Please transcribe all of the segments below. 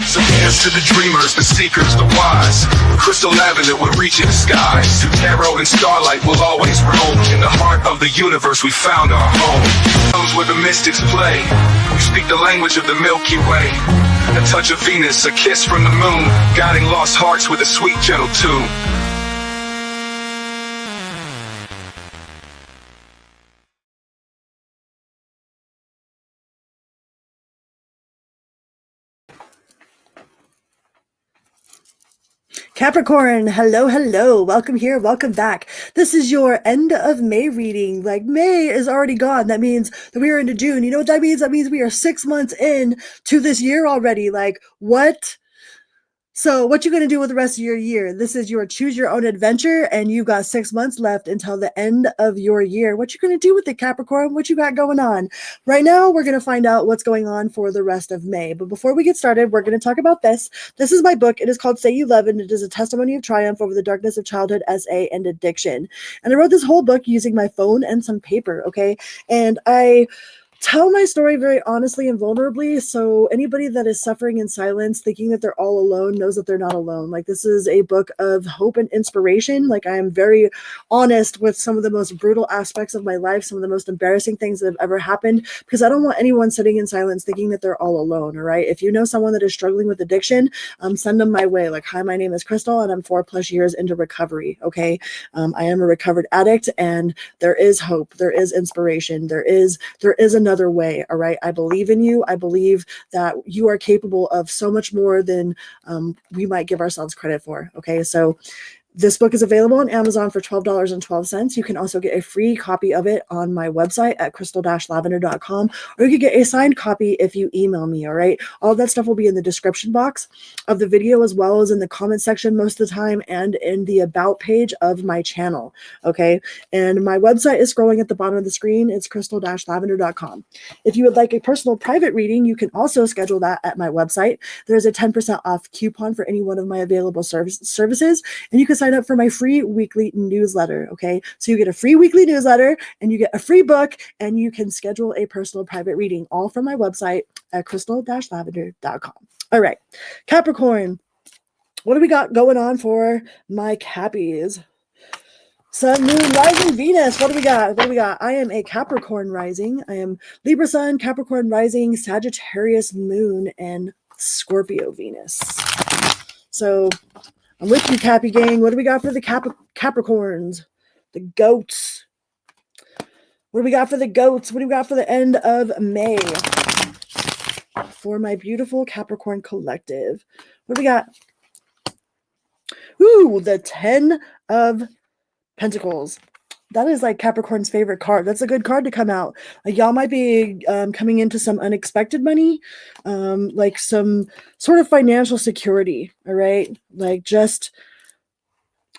So here's to the dreamers, the seekers, the wise. Crystal lavender will reach in the skies. Through tarot and starlight will always roam. In the heart of the universe we found our home. Those where the mystics play. We speak the language of the Milky Way. A touch of Venus, a kiss from the moon, guiding lost hearts with a sweet, gentle tune. Capricorn, hello, welcome here, welcome back. This is your end of May reading. Like, May is already gone. That means that we are into June. You know what that means? That means we are 6 months in to this year already. Like, what? So what you going to do with the rest of your year? This is your choose your own adventure, and you've got 6 months left until the end of your year. What you going to do with it, Capricorn? What you got going on? Right now, we're going to find out what's going on for the rest of May. But before we get started, we're going to talk about this. This is my book. It is called Say You Love, and it is a testimony of triumph over the darkness of childhood, SA, and addiction. And I wrote this whole book using my phone and some paper, okay? And I tell my story very honestly and vulnerably, so anybody that is suffering in silence, thinking that they're all alone, knows that they're not alone. Like, this is a book of hope and inspiration. Like, I am very honest with some of the most brutal aspects of my life, some of the most embarrassing things that have ever happened, because I don't want anyone sitting in silence thinking that they're all alone, all right? If you know someone that is struggling with addiction, send them my way. Like, hi, my name is Crystal, and I'm 4+ years into recovery, okay? I am a recovered addict, and there is hope. There is inspiration. There is another way. All right. I believe in you. I believe that you are capable of so much more than we might give ourselves credit for. Okay. So this book is available on Amazon for $12.12. You can also get a free copy of it on my website at crystal-lavender.com, or you can get a signed copy if you email me, all right? All that stuff will be in the description box of the video, as well as in the comment section most of the time, and in the about page of my channel, okay? And my website is scrolling at the bottom of the screen. It's crystal-lavender.com. If you would like a personal private reading, you can also schedule that at my website. There's a 10% off coupon for any one of my available services, and you can sign up for my free weekly newsletter, okay? So you get a free weekly newsletter, and you get a free book, and you can schedule a personal private reading, all from my website at crystal-lavender.com. All right, Capricorn, what do we got going on for my Cappies? Sun, Moon, Rising, Venus. What do we got? What do we got? I am a Capricorn rising. I am Libra Sun, Capricorn rising, Sagittarius Moon, and Scorpio Venus. So I'm with you, Cappy gang. What do we got for the Capricorns? The goats. What do we got for the goats? What do we got for the end of May? For my beautiful Capricorn collective. What do we got? Ooh, the 10 of Pentacles. That is like Capricorn's favorite card. That's a good card to come out. Like, y'all might be coming into some unexpected money, like some sort of financial security, all right? Like, just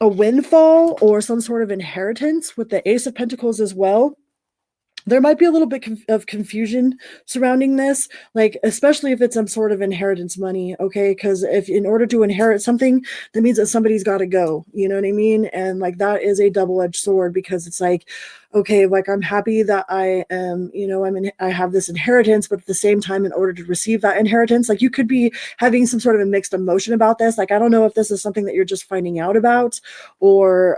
a windfall or some sort of inheritance with the Ace of Pentacles as well. There might be a little bit of confusion surrounding this, like, especially if it's some sort of inheritance money, okay? Because if in order to inherit something, that means that somebody's got to go, you know what I mean? And like, that is a double-edged sword, because it's like, okay, like, I'm happy that I am, you know, I have this inheritance, but at the same time, in order to receive that inheritance, like, you could be having some sort of a mixed emotion about this. Like, I don't know if this is something that you're just finding out about, or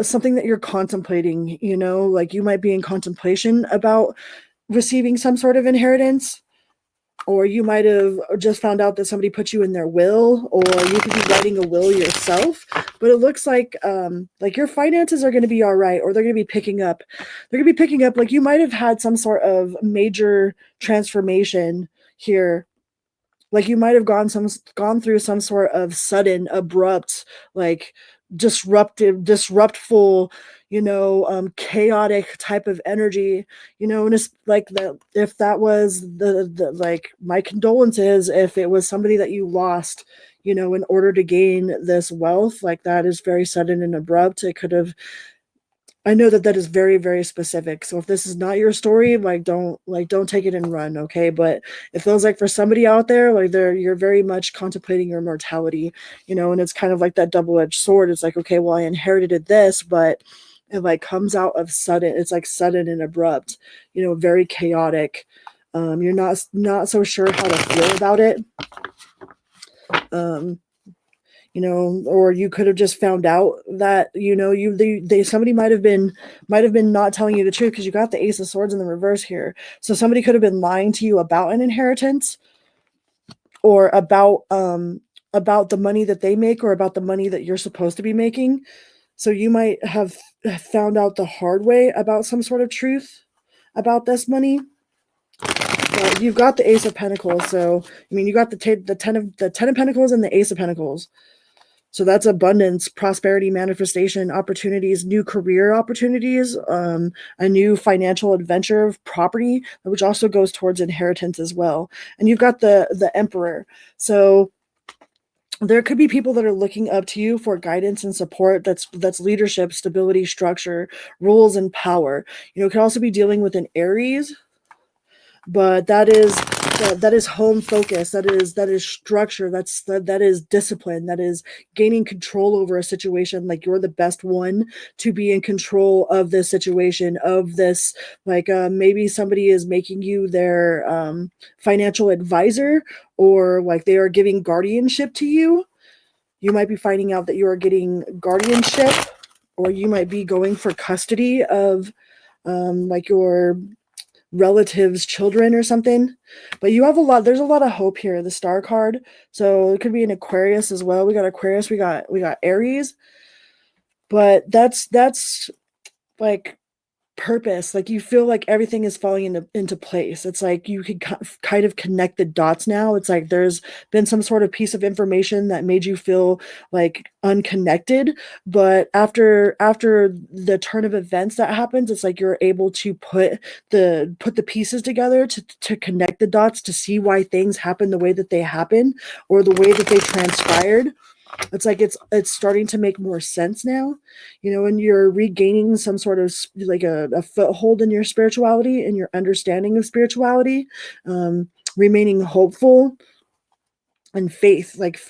something that you're contemplating, you know, like, you might be in contemplation about receiving some sort of inheritance, or you might have just found out that somebody put you in their will, or you could be writing a will yourself. But it looks like your finances are going to be all right, or they're going to be picking up. They're going to be picking up. Like, you might have had some sort of major transformation here. Like, you might have gone through some sort of sudden, abrupt, like, disruptful, you know, chaotic type of energy, you know. And it's like, that, if that was the like, my condolences if it was somebody that you lost, you know, in order to gain this wealth. Like, that is very sudden and abrupt. It could have, I know that is very, very specific. So if this is not your story, don't take it and run, okay? But it feels like for somebody out there, like, you're very much contemplating your mortality, you know, and it's kind of like that double-edged sword. It's like, okay, well, I inherited this, but it like comes out of sudden. It's like sudden and abrupt, you know, very chaotic. You're not so sure how to feel about it. Or you could have just found out that, somebody might have been not telling you the truth, because you got the Ace of Swords in the reverse here. So somebody could have been lying to you about an inheritance, or about the money that they make, or about the money that you're supposed to be making. So you might have found out the hard way about some sort of truth about this money. But you've got the Ace of Pentacles, so you got the ten of Pentacles and the Ace of Pentacles. So that's abundance, prosperity, manifestation, opportunities, new career opportunities, a new financial adventure of property, which also goes towards inheritance as well. And you've got the Emperor. So there could be people that are looking up to you for guidance and support. That's leadership, stability, structure, rules, and power. It could also be dealing with an Aries, but that is home focus, that is structure, that is discipline, that is gaining control over a situation. Like, you're the best one to be in control of this situation, of this, like, maybe somebody is making you their financial advisor, or like they are giving guardianship to you. You might be finding out that you are getting guardianship, or you might be going for custody of like your relatives' children or something. But there's a lot of hope here, the Star card. So it could be an Aquarius as well. We got Aquarius, we got Aries. But that's like purpose. Like, you feel like everything is falling into place. It's like you could kind of connect the dots now. It's like there's been some sort of piece of information that made you feel like unconnected, but after the turn of events that happens, it's like you're able to put the pieces together to connect the dots, to see why things happen the way that they happen, or the way that they transpired. It's like it's starting to make more sense now, and you're regaining some sort of like a foothold in your spirituality and your understanding of spirituality, remaining hopeful. And faith, like,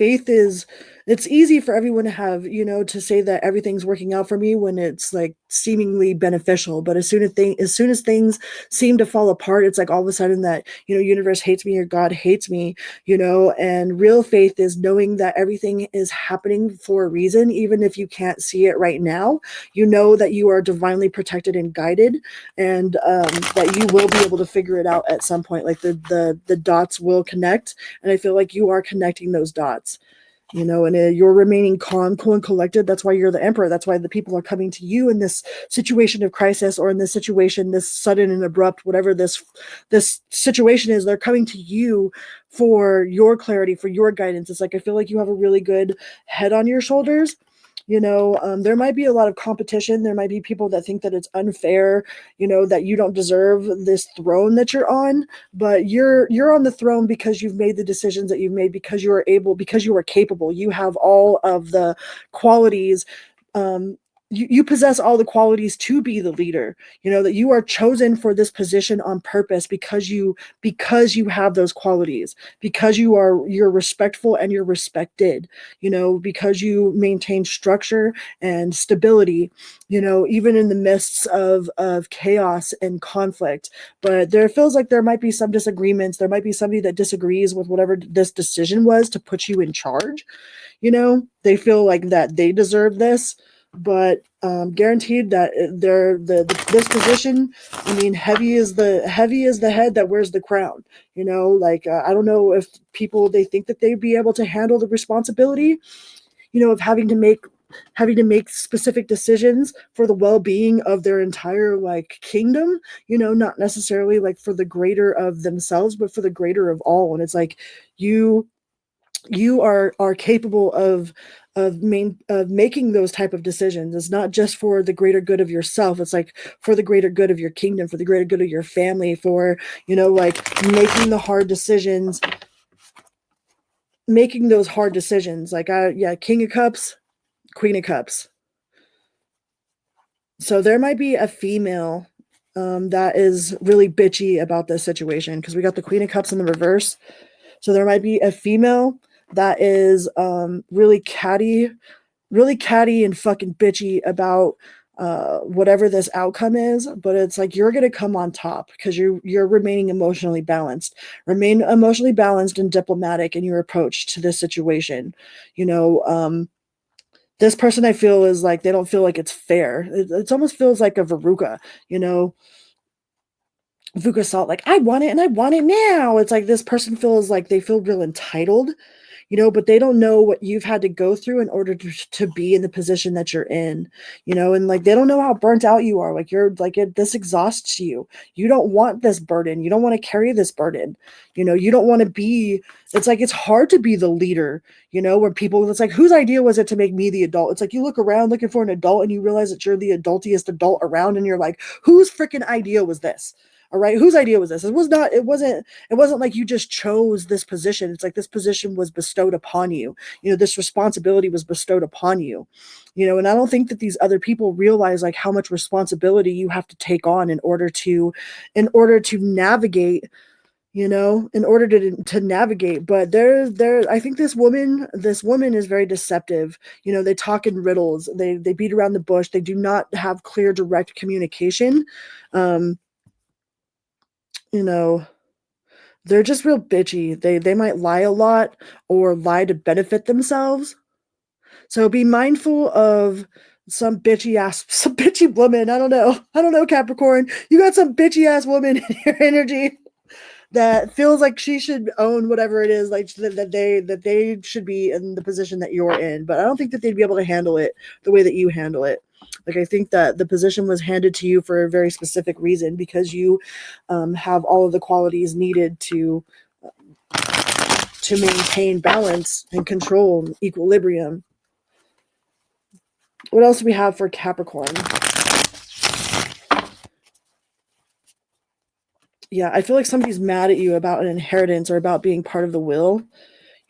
it's easy for everyone to have, to say that everything's working out for me when it's like seemingly beneficial. But as soon as things seem to fall apart, it's like all of a sudden that, universe hates me, or God hates me. And real faith is knowing that everything is happening for a reason, even if you can't see it right now. That you are divinely protected and guided, and that you will be able to figure it out at some point. Like, the dots will connect, and I feel like you are connecting those dots, and you're remaining calm, cool, and collected. That's why you're the Emperor. That's why the people are coming to you in this situation of crisis, or in this situation, this sudden and abrupt, whatever this situation is. They're coming to you for your clarity, for your guidance. It's like, I feel like you have a really good head on your shoulders. There might be a lot of competition. There might be people that think that it's unfair, that you don't deserve this throne that you're on, but you're on the throne because you've made the decisions that you've made, because you are able, because you are capable. You have all of the qualities. You possess all the qualities to be the leader, that you are chosen for this position on purpose, because you have those qualities, because you're respectful and you're respected, because you maintain structure and stability, even in the midst of chaos and conflict. But there feels like there might be some disagreements. There might be somebody that disagrees with whatever this decision was to put you in charge. They feel like that they deserve this, but guaranteed that this position, heavy is the head that wears the crown. I don't know if people, they think that they'd be able to handle the responsibility, of having to make specific decisions for the well-being of their entire like kingdom, not necessarily like for the greater of themselves, but for the greater of all. And it's like you are capable of making those type of decisions. It's not just for the greater good of yourself. It's like for the greater good of your kingdom, for the greater good of your family, for, like making the hard decisions, making those hard decisions. Like, King of Cups, Queen of Cups. So there might be a female that is really bitchy about this situation, because we got the Queen of Cups in the reverse. So there might be a female that is really catty and fucking bitchy about whatever this outcome is, but it's like you're going to come on top because you're remaining emotionally balanced. Remain emotionally balanced and diplomatic in your approach to this situation. This person I feel is like they don't feel like it's fair. It almost feels like a Veruca, Vuka Salt, like I want it and I want it now. It's like this person feels like they feel real entitled, but they don't know what you've had to go through in order to be in the position that you're in, and like they don't know how burnt out you are. Like you're like this exhausts you. You don't want this burden. You don't want to carry this burden. You don't want to be. It's like it's hard to be the leader. Where people, it's like whose idea was it to make me the adult? It's like you look around looking for an adult and you realize that you're the adultiest adult around, and you're like, whose freaking idea was this? All right, whose idea was this? It wasn't like you just chose this position. It's like this position was bestowed upon you. This responsibility was bestowed upon you. And I don't think that these other people realize like how much responsibility you have to take on in order to navigate, in order to navigate. But I think this woman is very deceptive. They talk in riddles. They beat around the bush. They do not have clear, direct communication. They're just real bitchy. They might lie a lot or lie to benefit themselves. So be mindful of some bitchy woman. I don't know, Capricorn. You got some bitchy ass woman in your energy that feels like she should own whatever it is, like that they should be in the position that you're in. But I don't think that they'd be able to handle it the way that you handle it. Like I think that the position was handed to you for a very specific reason, because you have all of the qualities needed to maintain balance and control and equilibrium. What else do we have for Capricorn? Yeah, I feel like somebody's mad at you about an inheritance or about being part of the will.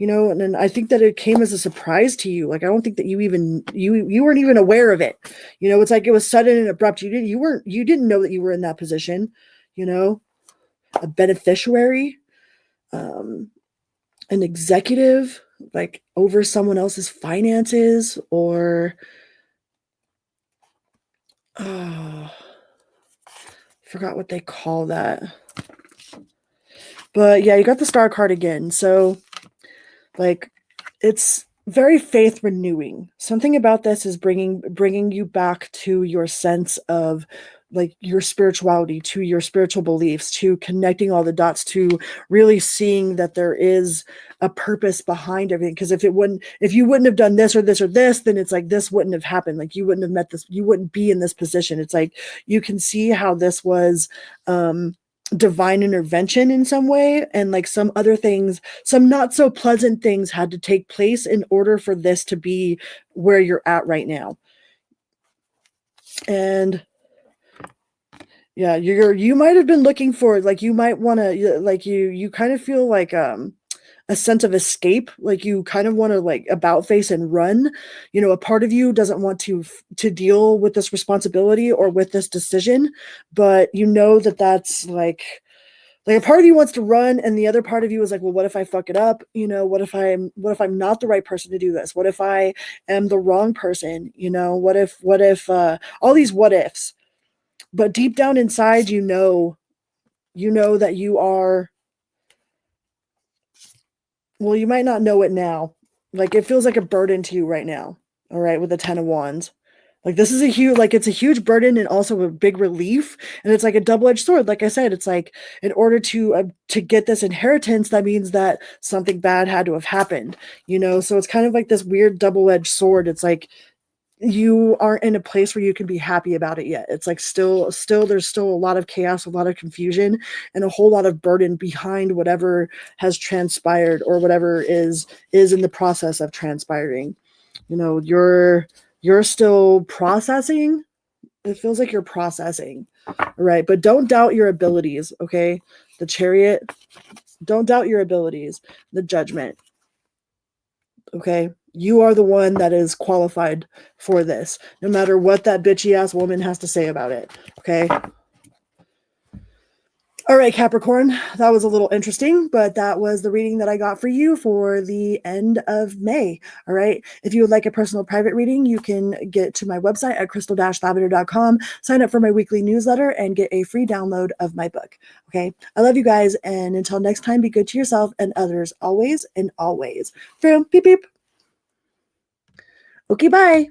And I think that it came as a surprise to you. Like I don't think that you weren't even aware of it. It's like it was sudden and abrupt. You didn't know that you were in that position. A beneficiary, an executive, like over someone else's finances, or forgot what they call that. But yeah, you got the star card again. So like it's very faith renewing. Something about this is bringing you back to your sense of like your spirituality, to your spiritual beliefs, to connecting all the dots, to really seeing that there is a purpose behind everything. Because if you wouldn't have done this or this or this, then it's like this wouldn't have happened. Like you wouldn't have met this, you wouldn't be in this position. It's like you can see how this was divine intervention in some way, and like some other things, some not so pleasant things had to take place in order for this to be where you're at right now. And yeah, you might have been looking for, like, you might want to, like, you kind of feel like a sense of escape, like you kind of want to like about face and run. A part of you doesn't want to deal with this responsibility or with this decision, but that's like a part of you wants to run, and the other part of you is like, well, what if I fuck it up? What if I'm not the right person to do this? What if I am the wrong person? What if all these what ifs? But deep down inside, you know that you are, well, you might not know it now. Like it feels like a burden to you right now. All right, with the 10 of Wands. Like this is it's a huge burden and also a big relief, and it's like a double-edged sword. Like I said, it's like in order to get this inheritance, that means that something bad had to have happened. So it's kind of like this weird double-edged sword. It's like you aren't in a place where you can be happy about it yet. It's like still there's still a lot of chaos, a lot of confusion, and a whole lot of burden behind whatever has transpired or whatever is in the process of transpiring. You're still processing. It feels like you're processing, right? But don't doubt your abilities, okay? The Chariot, don't doubt your abilities. The Judgment, okay? You are the one that is qualified for this, no matter what that bitchy ass woman has to say about it, okay? All right, Capricorn, that was a little interesting, but that was the reading that I got for you for the end of May. All right. If you would like a personal private reading, you can get to my website at crystal-lavender.com, sign up for my weekly newsletter, and get a free download of my book. Okay. I love you guys. And until next time, be good to yourself and others always and always. Boom, beep, beep. Okay, bye.